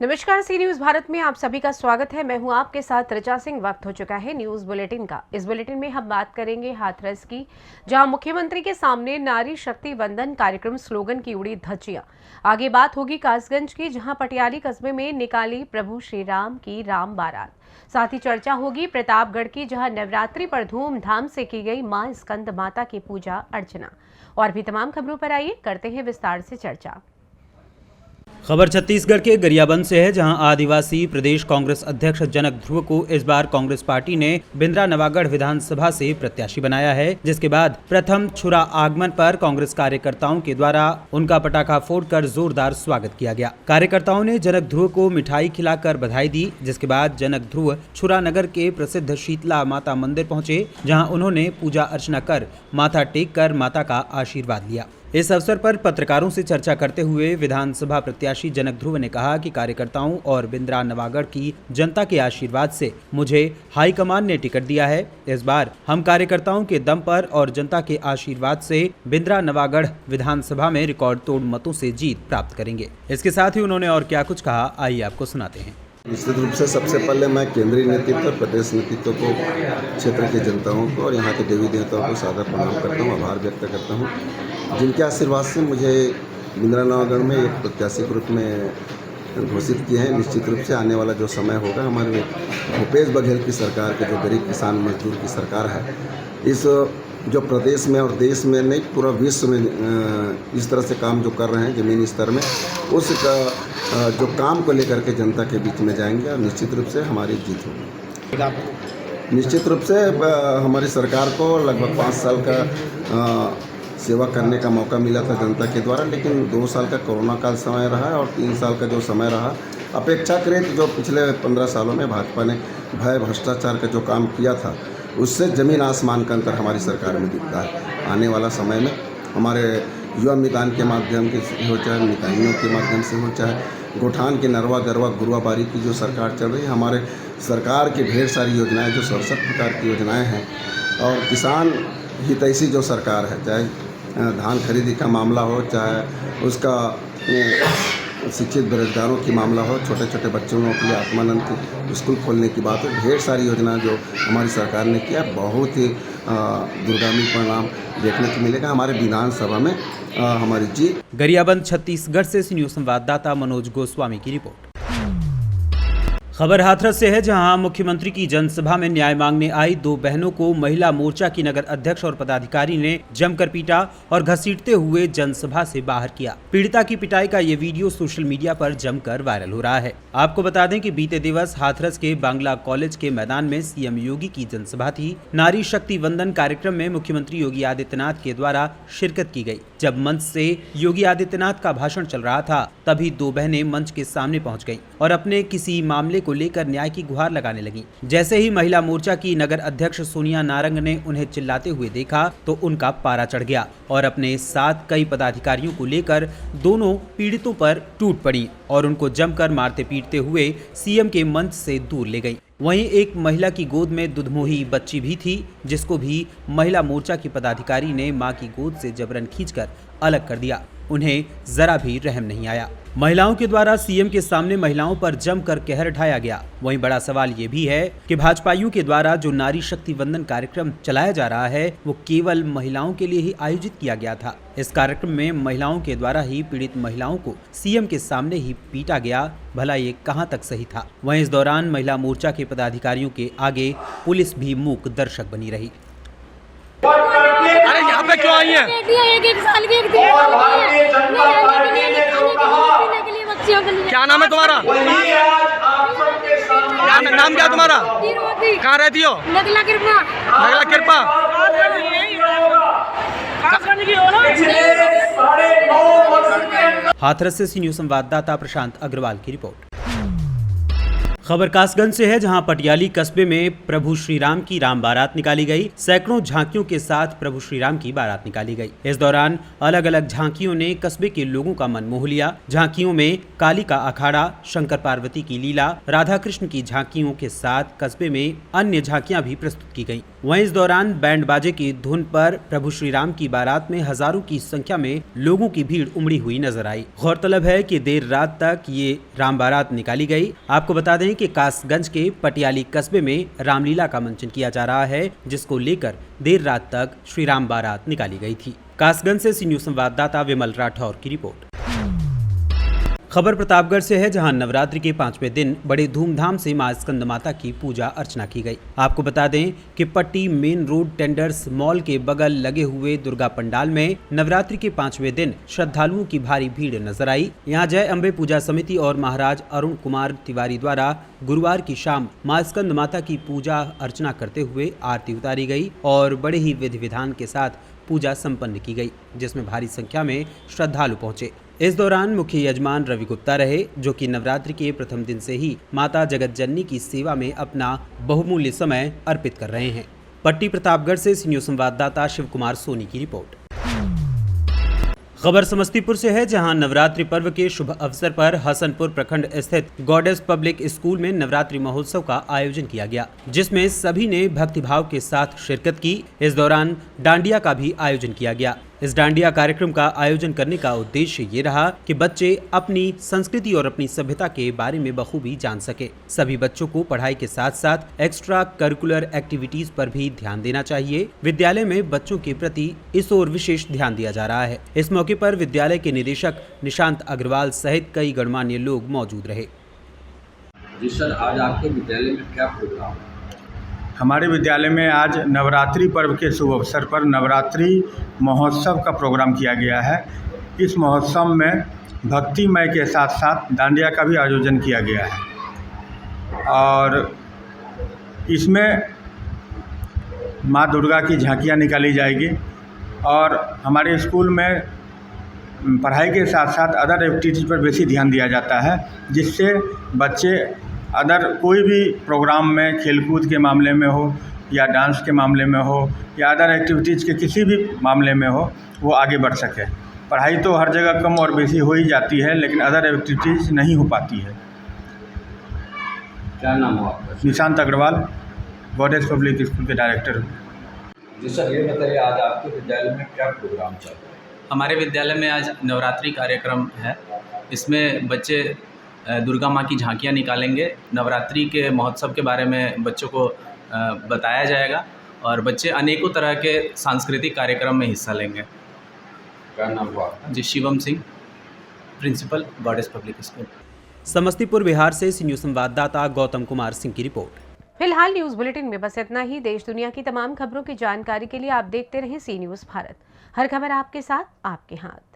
नमस्कार, सी न्यूज भारत में आप सभी का स्वागत है। मैं हूं आपके साथ ऋचा सिंह। वक्त हो चुका है न्यूज बुलेटिन का। इस बुलेटिन में हम बात करेंगे हाथरस की, जहां मुख्यमंत्री के सामने नारी शक्ति वंदन कार्यक्रम स्लोगन की उड़ी धज्जियां। आगे बात होगी कासगंज की, जहां पटियाली कस्बे में निकाली प्रभु श्री राम की राम बारात। साथ ही चर्चा होगी प्रतापगढ़ की, जहां नवरात्रि पर धूमधाम से की गई मां स्कंद माता की पूजा अर्चना। और भी तमाम खबरों पर आइए करते हैं विस्तार से चर्चा। खबर छत्तीसगढ़ के गरियाबंद से है, जहां आदिवासी प्रदेश कांग्रेस अध्यक्ष जनक ध्रुव को इस बार कांग्रेस पार्टी ने बिंद्रा नवागढ़ विधानसभा से प्रत्याशी बनाया है, जिसके बाद प्रथम छुरा आगमन पर कांग्रेस कार्यकर्ताओं के द्वारा उनका पटाखा फोड़कर जोरदार स्वागत किया गया। कार्यकर्ताओं ने जनक ध्रुव को मिठाई खिलाकर बधाई दी, जिसके बाद जनक ध्रुव छुरा नगर के प्रसिद्ध शीतला माता मंदिर पहुंचे, जहां उन्होंने पूजा अर्चना कर माथा टेक कर माता का आशीर्वाद लिया। इस अवसर पर पत्रकारों से चर्चा करते हुए विधानसभा प्रत्याशी जनक ध्रुव ने कहा कि कार्यकर्ताओं और बिंद्रा नवागढ़ की जनता के आशीर्वाद से मुझे हाईकमान ने टिकट दिया है। इस बार हम कार्यकर्ताओं के दम पर और जनता के आशीर्वाद से बिंद्रा नवागढ़ विधानसभा में रिकॉर्ड तोड़ मतों से जीत प्राप्त करेंगे। इसके साथ ही उन्होंने और क्या कुछ कहा, आइए आपको सुनाते हैं। निश्चित रूप से सबसे पहले मैं केंद्रीय नेतृत्व, प्रदेश नेतृत्व को, क्षेत्र की जनताओं को और यहाँ के देवी देवताओं को सादर प्रणाम करता हूँ, आभार व्यक्त करता हूँ, जिनके आशीर्वाद से मुझे बिंद्रा नवागढ़ में एक प्रत्याशी के रूप में घोषित किए हैं। निश्चित रूप से आने वाला जो समय होगा, हमारे भूपेश बघेल की सरकार के, जो गरीब किसान मजदूर की सरकार है, इस जो प्रदेश में और देश में नहीं पूरा विश्व में इस तरह से काम जो कर रहे हैं ज़मीनी स्तर में, उस जो काम को लेकर के जनता के बीच में जाएंगे और निश्चित रूप से हमारी जीत होगी। निश्चित रूप से हमारी सरकार को लगभग 5 साल का सेवा करने का मौका मिला था जनता के द्वारा, लेकिन 2 साल का कोरोना काल समय रहा और 3 साल का जो समय रहा, अपेक्षाकृत जो पिछले 15 सालों में भाजपा ने भय भ्रष्टाचार का जो काम किया था, उससे ज़मीन आसमान का अंतर हमारी सरकार में दिखता है। आने वाला समय में हमारे युवा मैदान के माध्यम से हो, चाहे मिताइयों के माध्यम से हो, चाहे गोठान की नरवा गरवा गुरुआ बारी की जो सरकार चल रही है, हमारे सरकार की ढेर सारी योजनाएं जो 67 प्रकार की योजनाएं हैं, और किसान हितैषी जो सरकार है, चाहे धान खरीदी का मामला हो, चाहे उसका शिक्षित बेरोजगारों की मामला हो, छोटे छोटे बच्चों के लिए आत्मानंद की स्कूल खोलने की बात हो, ढेर सारी योजना जो हमारी सरकार ने किया, बहुत ही दूरगामी परिणाम देखने को मिलेगा हमारे विधानसभा में हमारी जीत। गरियाबंद छत्तीसगढ़ से सी न्यूज संवाददाता मनोज गोस्वामी की रिपोर्ट। खबर हाथरस से है, जहां मुख्यमंत्री की जनसभा में न्याय मांगने आई 2 बहनों को महिला मोर्चा की नगर अध्यक्ष और पदाधिकारी ने जमकर पीटा और घसीटते हुए जनसभा से बाहर किया। पीड़िता की पिटाई का ये वीडियो सोशल मीडिया पर जमकर वायरल हो रहा है। आपको बता दें कि बीते दिवस हाथरस के बांग्ला कॉलेज के मैदान में सीएम योगी की जनसभा थी। नारी शक्ति वंदन कार्यक्रम में मुख्यमंत्री योगी आदित्यनाथ के द्वारा शिरकत की गई। जब मंच से योगी आदित्यनाथ का भाषण चल रहा था, तभी 2 बहनें मंच के सामने पहुंच गईं और अपने किसी मामले को लेकर न्याय की गुहार लगाने लगी। जैसे ही महिला मोर्चा की नगर अध्यक्ष सोनिया नारंग ने उन्हें चिल्लाते हुए देखा, तो उनका पारा चढ़ गया और अपने साथ कई पदाधिकारियों को लेकर दोनों पीड़ितों पर टूट पड़ी और उनको जमकर मारते पीटते हुए सीएम के मंच से दूर ले गई। वहीं एक महिला की गोद में दुधमोही बच्ची भी थी, जिसको भी महिला मोर्चा की पदाधिकारी ने मां की गोद से जबरन खींचकर अलग कर दिया। उन्हें जरा भी रहम नहीं आया। महिलाओं के द्वारा सीएम के सामने महिलाओं पर जमकर कहर ढाया गया। वहीं बड़ा सवाल ये भी है कि भाजपाइयों के द्वारा जो नारी शक्ति वंदन कार्यक्रम चलाया जा रहा है, वो केवल महिलाओं के लिए ही आयोजित किया गया था। इस कार्यक्रम में महिलाओं के द्वारा ही पीड़ित महिलाओं को सीएम के सामने ही पीटा गया। भला ये कहां तक सही था? वहीं इस दौरान महिला मोर्चा के पदाधिकारियों के आगे पुलिस भी मूक दर्शक बनी रही। अरे यहाँ पे क्यों आई है? एक साल की क्या नाम है तुम्हारा? नाम क्या तुम्हारा? कहाँ रहती हो? नगला कृपा। नगला कृपा। हाथरस से सी न्यूज संवाददाता प्रशांत अग्रवाल की रिपोर्ट। खबर कासगंज से है, जहां पटियाली कस्बे में प्रभु श्री राम की राम बारात निकाली गई। सैकड़ों झांकियों के साथ प्रभु श्री राम की बारात निकाली गई। इस दौरान अलग अलग झांकियों ने कस्बे के लोगों का मन मोह लिया। झांकियों में काली का अखाड़ा, शंकर पार्वती की लीला, राधा कृष्ण की झांकियों के साथ कस्बे में अन्य झांकियां भी प्रस्तुत की गयी। वहीं इस दौरान बैंड बाजे की धुन पर प्रभु श्री राम की बारात में हजारों की संख्या में लोगों की भीड़ उमड़ी हुई नजर आई। गौरतलब है कि देर रात तक ये राम बारात निकाली गई। आपको बता दें कि कासगंज के पटियाली कस्बे में रामलीला का मंचन किया जा रहा है, जिसको लेकर देर रात तक श्री राम बारात निकाली गई थी। कासगंज से सी न्यूज संवाददाता विमल राठौर की रिपोर्ट। खबर प्रतापगढ़ से है, जहां नवरात्रि के 5वें दिन बड़े धूमधाम से मां स्कंद माता की पूजा अर्चना की गई। आपको बता दें कि पट्टी मेन रोड टेंडर्स मॉल के बगल लगे हुए दुर्गा पंडाल में नवरात्रि के 5वें दिन श्रद्धालुओं की भारी भीड़ नजर आई। यहां जय अम्बे पूजा समिति और महाराज अरुण कुमार तिवारी द्वारा गुरुवार की शाम मां स्कंद माता की पूजा अर्चना करते हुए आरती उतारी गई और बड़े ही विधि विधान के साथ पूजा संपन्न की गई, जिसमें भारी संख्या में श्रद्धालु पहुंचे। इस दौरान मुख्य यजमान रवि गुप्ता रहे, जो कि नवरात्रि के प्रथम दिन से ही माता जगत जननी की सेवा में अपना बहुमूल्य समय अर्पित कर रहे हैं। पट्टी प्रतापगढ़ से सी न्यूज संवाददाता शिव कुमार सोनी की रिपोर्ट। खबर समस्तीपुर से है, जहां नवरात्रि पर्व के शुभ अवसर पर हसनपुर प्रखंड स्थित गॉडेस पब्लिक स्कूल में नवरात्रि महोत्सव का आयोजन किया गया, जिसमें सभी ने भक्तिभाव के साथ शिरकत की। इस दौरान डांडिया का भी आयोजन किया गया। इस डांडिया कार्यक्रम का आयोजन करने का उद्देश्य ये रहा कि बच्चे अपनी संस्कृति और अपनी सभ्यता के बारे में बखूबी जान सके। सभी बच्चों को पढ़ाई के साथ साथ एक्स्ट्रा करिकुलर एक्टिविटीज पर भी ध्यान देना चाहिए। विद्यालय में बच्चों के प्रति इस ओर विशेष ध्यान दिया जा रहा है। इस मौके पर विद्यालय के निदेशक निशांत अग्रवाल सहित कई गणमान्य लोग मौजूद रहे। जी सर, आज आपके विद्यालय में क्या प्रोग्राम? हमारे विद्यालय में आज नवरात्रि पर्व के शुभ अवसर पर नवरात्रि महोत्सव का प्रोग्राम किया गया है। इस महोत्सव में भक्तिमय के साथ साथ डांडिया का भी आयोजन किया गया है और इसमें माँ दुर्गा की झांकियाँ निकाली जाएगी और हमारे स्कूल में पढ़ाई के साथ साथ अदर एक्टिविटीज़ पर बेसी ध्यान दिया जाता है, जिससे बच्चे अदर कोई भी प्रोग्राम में खेलकूद के मामले में हो या डांस के मामले में हो या अदर एक्टिविटीज़ के किसी भी मामले में हो, वो आगे बढ़ सके। पढ़ाई तो हर जगह कम और बेसी हो ही जाती है, लेकिन अदर एक्टिविटीज़ नहीं हो पाती है। क्या नाम हो आपका? Nishant Agrawal, goddess public school के डायरेक्टर हूँ। जी सर, ये बताइए आज आपके विद्यालय में क्या प्रोग्राम चल रहा है? हमारे विद्यालय में आज नवरात्रि कार्यक्रम है। इसमें बच्चे दुर्गा माँ की झांकियाँ निकालेंगे। नवरात्रि के महोत्सव के बारे में बच्चों को बताया जाएगा और बच्चे अनेकों तरह के सांस्कृतिक कार्यक्रम में हिस्सा लेंगे। क्या नाम हुआ आपका? जी, Shivam Singh, principal, goddess public school. Samastipur Bihar से सी न्यूज संवाददाता गौतम कुमार सिंह की रिपोर्ट। फिलहाल न्यूज बुलेटिन में बस इतना ही। देश दुनिया की तमाम खबरों की जानकारी के लिए आप देखते रहें सी न्यूज भारत। हर खबर आपके साथ, आपके हाथ।